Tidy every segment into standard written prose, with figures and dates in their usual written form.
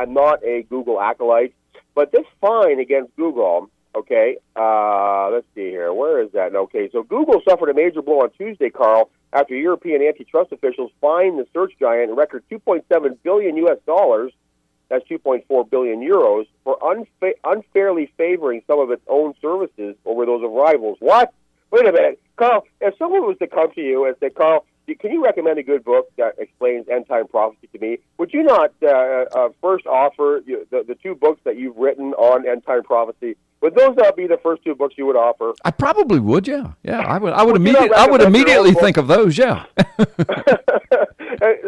I'm not a Google acolyte, but this fine against Google, okay, let's see here. Where is that? Okay, so Google suffered a major blow on Tuesday, Carl, after European antitrust officials fined the search giant a record $2.7 billion U.S. dollars, that's 2.4 billion euros, for unfairly favoring some of its own services over those of rivals. What? Wait a minute. Carl, if someone was to come to you and say, Carl, can you recommend a good book that explains end-time prophecy to me? Would you not first offer the two books that you've written on end-time prophecy? Would those not be the first two books you would offer? I probably would, yeah. Yeah, I would immediately think of those, yeah.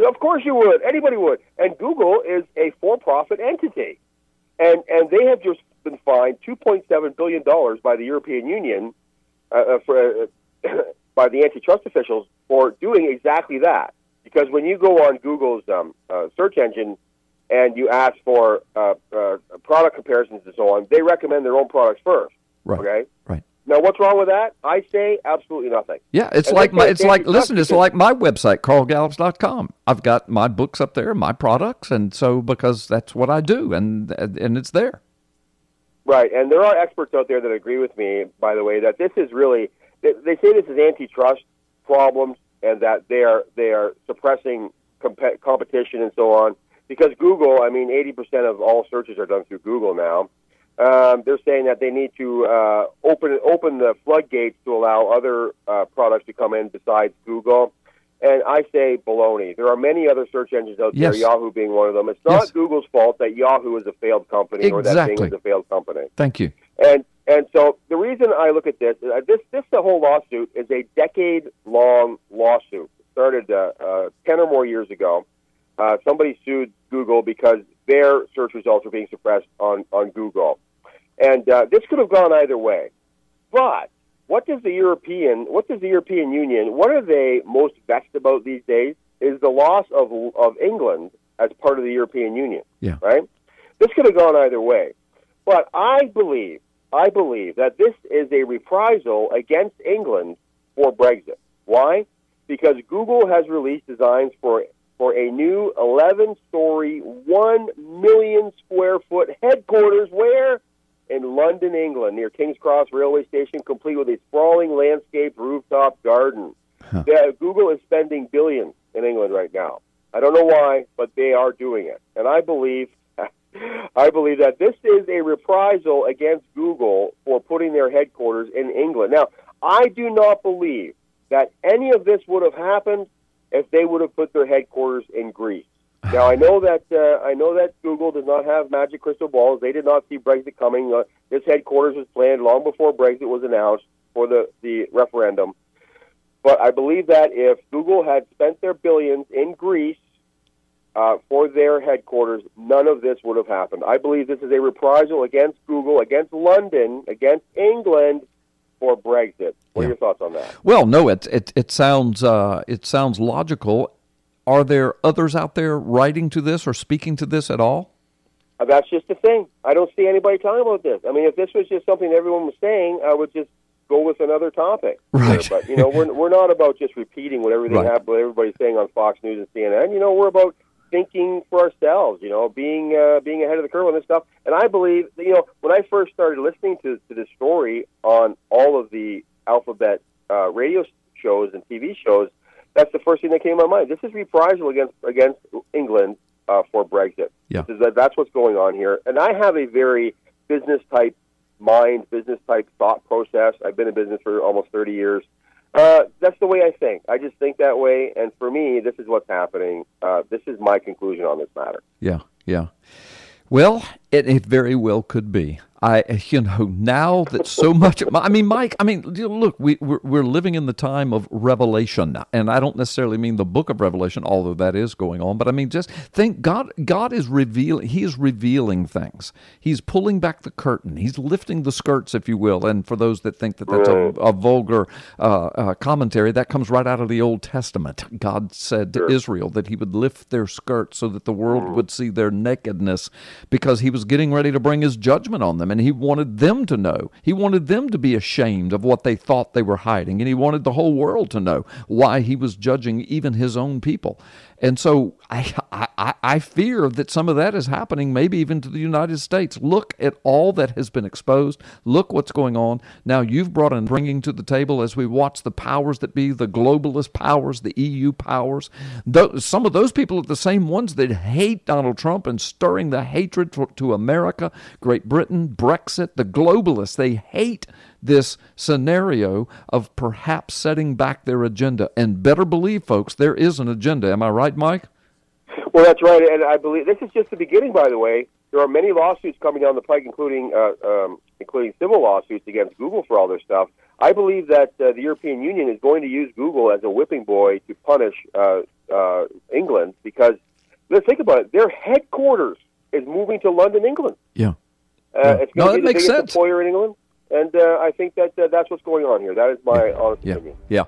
Of course you would. Anybody would. And Google is a for-profit entity. And they have just been fined $2.7 billion by the European Union by the antitrust officials for doing exactly that. Because when you go on Google's search engine and you ask for product comparisons and so on, they recommend their own products first. Right. Okay. Right. Now, what's wrong with that? I say absolutely nothing. Yeah, it's like my website, carlgallups.com. I've got my books up there, my products, and so because that's what I do, and it's there. Right, and there are experts out there that agree with me, by the way, that this is really, they say this is antitrust problems and that they are suppressing competition and so on. Because Google, 80% of all searches are done through Google now. They're saying that they need to open the floodgates to allow other products to come in besides Google. And I say baloney. There are many other search engines out there, Yahoo being one of them. It's not Google's fault that Yahoo is a failed company or that Bing is a failed company. Thank you. And so the reason I look at this, the whole lawsuit is a decade-long lawsuit. It started 10 or more years ago. Somebody sued Google because their search results were being suppressed on Google. And this could have gone either way. But what does the European Union, what are they most vexed about these days is the loss of England as part of the European Union. Yeah. Right? This could have gone either way. But I believe that this is a reprisal against England for Brexit. Why? Because Google has released designs for a new 11-story, 1 million square foot headquarters where? In London, England, near King's Cross Railway Station, complete with a sprawling landscaped rooftop garden. Huh. Google is spending billions in England right now. I don't know why, but they are doing it. And I believe that this is a reprisal against Google for putting their headquarters in England. Now, I do not believe that any of this would have happened if they would have put their headquarters in Greece. Now, I know that Google does not have magic crystal balls. They did not see Brexit coming. This headquarters was planned long before Brexit was announced for the referendum. But I believe that if Google had spent their billions in Greece for their headquarters, none of this would have happened. I believe this is a reprisal against Google, against London, against England for Brexit. What are your thoughts on that? Well, no, it sounds logical. Are there others out there writing to this or speaking to this at all? That's just the thing. I don't see anybody talking about this. If this was just something everyone was saying, I would just go with another topiip. Right. But we're not about just repeating what everybody's saying on Fox News and CNN. We're about thinking for ourselves. Being ahead of the curve on this stuff. And I believe that, when I first started listening to this story on all of the alphabet radio shows and TV shows, that's the first thing that came to my mind. This is reprisal against England for Brexit. Yeah. That's what's going on here. And I have a very business-type mind, business-type thought process. I've been in business for almost 30 years. That's the way I think. I just think that way. And for me, this is what's happening. This is my conclusion on this matter. Yeah, yeah. Well, it very well could be. Now that so much, Mike, look, we're living in the time of revelation, and I don't necessarily mean the book of Revelation, although that is going on, but just think God is revealing, He is revealing things. He's pulling back the curtain. He's lifting the skirts, if you will, and for those that think that that's a vulgar commentary, that comes right out of the Old Testament. God said to Israel that He would lift their skirts so that the world would see their nakedness because He was getting ready to bring His judgment on them. And He wanted them to know. He wanted them to be ashamed of what they thought they were hiding. And He wanted the whole world to know why He was judging even His own people. And so I fear that some of that is happening maybe even to the United States. Look at all that has been exposed. Look what's going on. Now you've bringing to the table as we watch the powers that be, the globalist powers, the EU powers. Some of those people are the same ones that hate Donald Trump and stirring the hatred to America, Great Britain, Brexit, the globalists. They hate this scenario of perhaps setting back their agenda. And better believe, folks, there is an agenda. Am I right, Mike? Well, that's right. And I believe this is just the beginning, by the way. There are many lawsuits coming down the pike, including civil lawsuits against Google for all their stuff. I believe that the European Union is going to use Google as a whipping boy to punish England because, let's think about it, their headquarters is moving to London, England. Yeah. It's going to be the biggest employer in England. And I think that that's what's going on here. That is my honest opinion. Yeah.